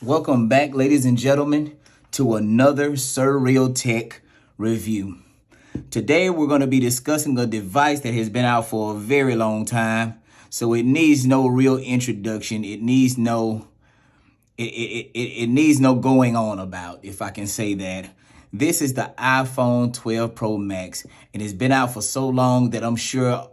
Welcome back, ladies and gentlemen, to another Sir-Realtech review. Today, we're going to be discussing a device that has been out for a very long time, so it needs no real introduction. It needs no going on about, if I can say that. This is the iPhone 12 Pro Max, and it's been out for so long that I'm sure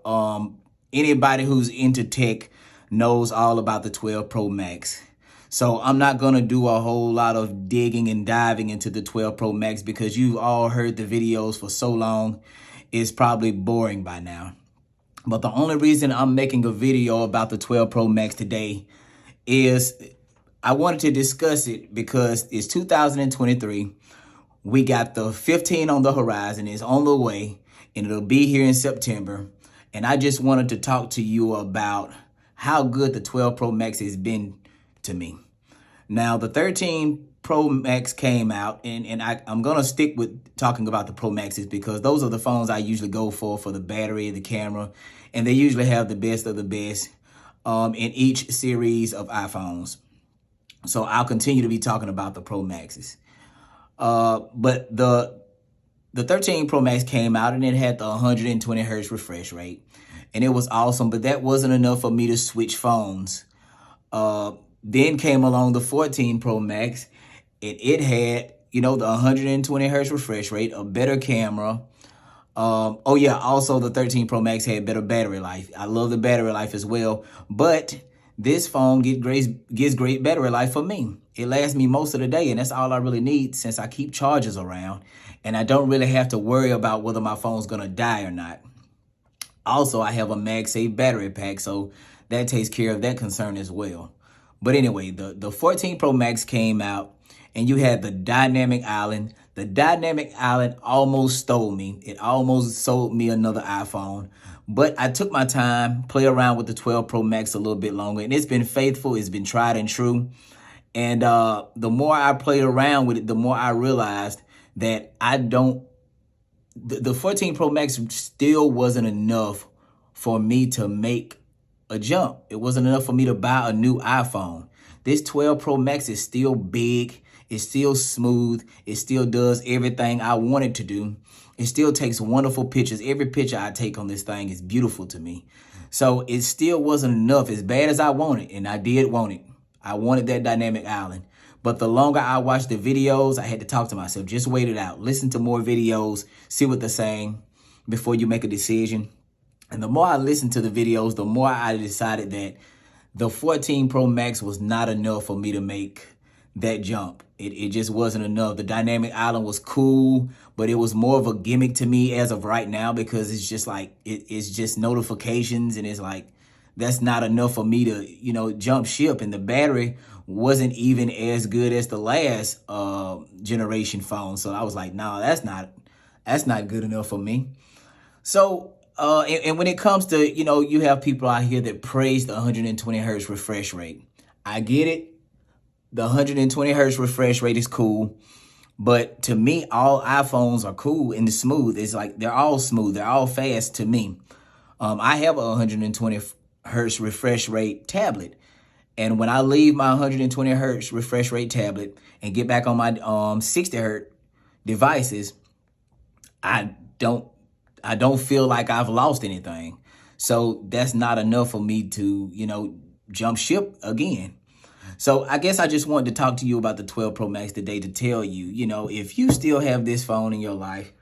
anybody who's into tech knows all about the 12 Pro Max. So I'm not going to do a whole lot of digging and diving into the 12 Pro Max because you've all heard the videos for so long. It's probably boring by now. But the only reason I'm making a video about the 12 Pro Max today is I wanted to discuss it because it's 2023. We got the 15 on the horizon. It's on the way, and it'll be here in September. And I just wanted to talk to you about how good the 12 Pro Max has been to me. Now, the 13 Pro Max came out, and I'm going to stick with talking about the Pro Maxes because those are the phones I usually go for the battery, the camera, and they usually have the best of the best in each series of iPhones. So I'll continue to be talking about the Pro Maxes. But the 13 Pro Max came out and it had the 120 hertz refresh rate, and it was awesome, but that wasn't enough for me to switch phones. Then came along the 14 Pro Max, and it had, the 120 hertz refresh rate, a better camera. Oh yeah, also the 13 Pro Max had better battery life. I love the battery life as well, but this phone gives great battery life for me. It lasts me most of the day, and that's all I really need since I keep chargers around, and I don't really have to worry about whether my phone's gonna die or not. Also, I have a MagSafe battery pack, so that takes care of that concern as well. But anyway, the 14 Pro Max came out, and you had the Dynamic Island. The Dynamic Island almost stole me. It almost sold me another iPhone. But I took my time, play around with the 12 Pro Max a little bit longer, and it's been faithful. It's been tried and true. And the more I played around with it, the more I realized that the 14 Pro Max still wasn't enough for me to make a jump. It wasn't enough for me to buy a new iPhone. This 12 Pro Max is still big. It's still smooth. It still does everything I want it to do. It still takes wonderful pictures. Every picture I take on this thing is beautiful to me. So it still wasn't enough, as bad as I wanted, and I did want it. I wanted that Dynamic Island. But the longer I watched the videos, I had to talk to myself. Just wait it out. Listen to more videos. See what they're saying before you make a decision. And the more I listened to the videos, the more I decided that the 14 Pro Max was not enough for me to make that jump. It just wasn't enough. The Dynamic Island was cool, but it was more of a gimmick to me as of right now because it's just like, it's just notifications, and it's like, that's not enough for me to, jump ship. And the battery wasn't even as good as the last generation phone. So I was like, no, that's not good enough for me. So, and when it comes to, you have people out here that praise the 120 hertz refresh rate. I get it. The 120 hertz refresh rate is cool. But to me, all iPhones are cool and smooth. It's like they're all smooth. They're all fast to me. I have a 120 hertz refresh rate tablet. And when I leave my 120 hertz refresh rate tablet and get back on my 60 hertz devices, I don't feel like I've lost anything. So that's not enough for me to, jump ship again. So I guess I just wanted to talk to you about the 12 Pro Max today to tell you, if you still have this phone in your life,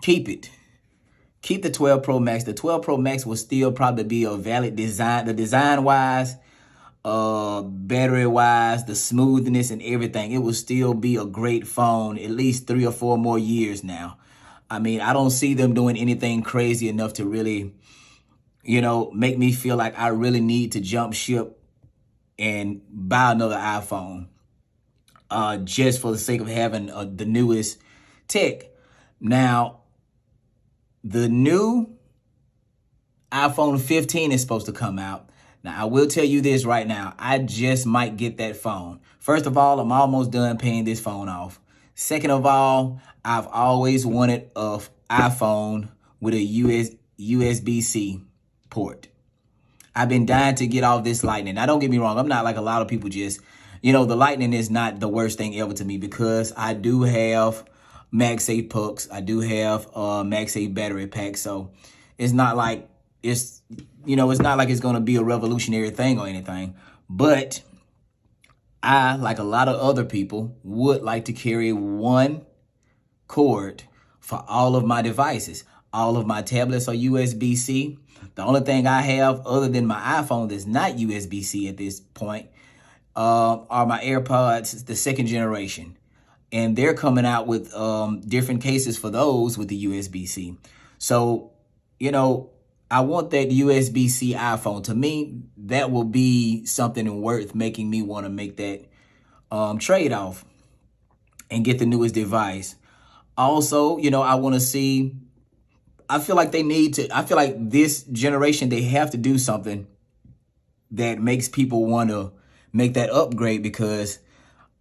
keep it. Keep the 12 Pro Max. The 12 Pro Max will still probably be a valid design. The design-wise, battery-wise, the smoothness and everything, it will still be a great phone at least 3 or 4 more years now. I mean, I don't see them doing anything crazy enough to really, make me feel like I really need to jump ship and buy another iPhone just for the sake of having the newest tech. Now, the new iPhone 15 is supposed to come out. Now, I will tell you this right now. I just might get that phone. First of all, I'm almost done paying this phone off. Second of all, I've always wanted an iPhone with a USB-C port. I've been dying to get off this Lightning. Now, don't get me wrong. I'm not like a lot of people just the Lightning is not the worst thing ever to me because I do have MagSafe pucks. I do have MagSafe battery pack. So it's not like it's not like it's going to be a revolutionary thing or anything. But I, like a lot of other people, would like to carry one cord for all of my devices. All of my tablets are USB-C. The only thing I have other than my iPhone that's not USB-C at this point are my AirPods, the second generation. And they're coming out with different cases for those with the USB-C. So, I want that USB-C iPhone. To me, that will be something worth making me want to make that trade-off and get the newest device. Also, I want to see, I feel like this generation, they have to do something that makes people want to make that upgrade because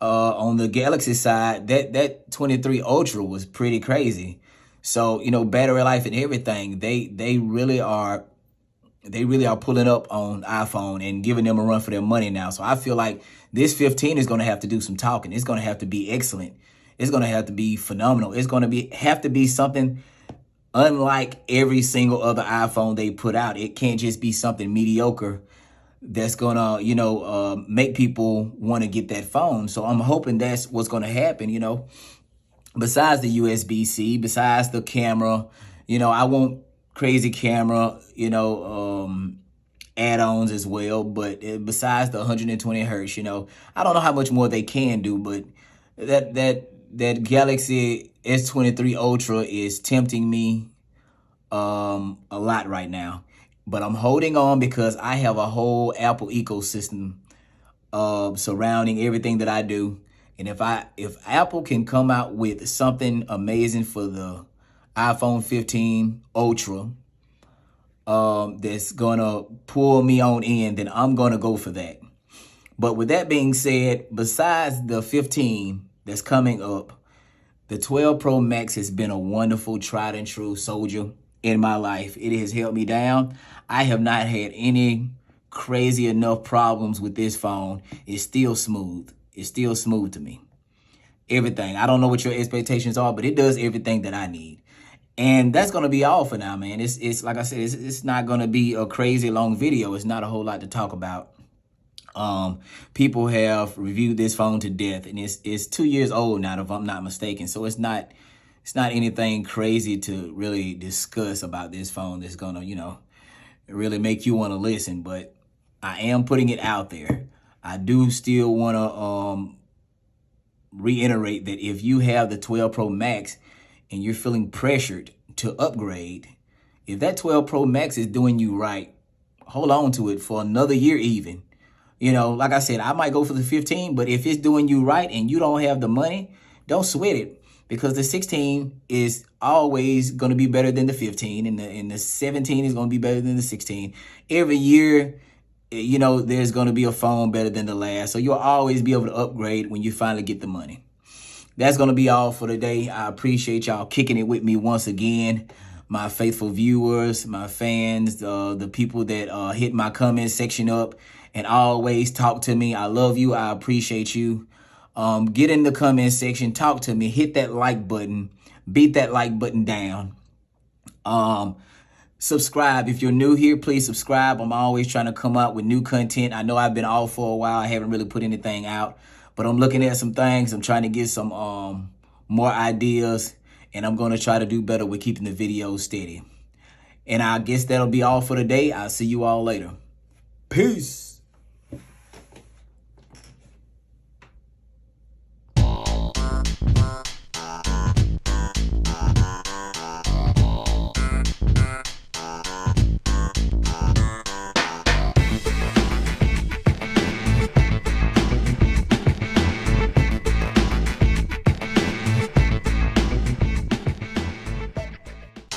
on the Galaxy side, that 23 Ultra was pretty crazy. So, battery life and everything, they really are pulling up on iPhone and giving them a run for their money now. So I feel like this 15 is going to have to do some talking. It's going to have to be excellent. It's going to have to be phenomenal. It's going to have to be something unlike every single other iPhone they put out. It can't just be something mediocre that's going to, make people want to get that phone. So I'm hoping that's what's going to happen, besides the USB-C, besides the camera. I want crazy camera, add-ons as well. But besides the 120 hertz, I don't know how much more they can do, but that Galaxy S23 Ultra is tempting me a lot right now. But I'm holding on because I have a whole Apple ecosystem surrounding everything that I do. And if Apple can come out with something amazing for the iPhone 15 Ultra that's gonna pull me on in, then I'm gonna go for that. But with that being said, besides the 15 that's coming up, the 12 Pro Max has been a wonderful, tried and true soldier in my life. It has held me down. I have not had any crazy enough problems with this phone. It's still smooth. It's still smooth to me. Everything. I don't know what your expectations are, but it does everything that I need. And that's going to be all for now, man. It's like I said, it's not going to be a crazy long video. It's not a whole lot to talk about. People have reviewed this phone to death, and it's 2 years old now, if I'm not mistaken. So it's not anything crazy to really discuss about this phone that's gonna, really make you want to listen. But I am putting it out there. I do still want to reiterate that if you have the 12 Pro Max and you're feeling pressured to upgrade, if that 12 Pro Max is doing you right, hold on to it for another year even. Like I said, I might go for the 15, but if it's doing you right and you don't have the money, don't sweat it, because the 16 is always going to be better than the 15, and the 17 is going to be better than the 16. Every year, there's going to be a phone better than the last. So you'll always be able to upgrade when you finally get the money. That's going to be all for today. I appreciate y'all kicking it with me once again. My faithful viewers, my fans, the people that hit my comment section up and always talk to me. I love you. I appreciate you. Get in the comment section, talk to me, hit that like button, beat that like button down. Subscribe. If you're new here, please subscribe. I'm always trying to come out with new content. I know I've been off for a while. I haven't really put anything out, but I'm looking at some things. I'm trying to get some more ideas, and I'm going to try to do better with keeping the videos steady. And I guess that'll be all for today. I'll see you all later. Peace.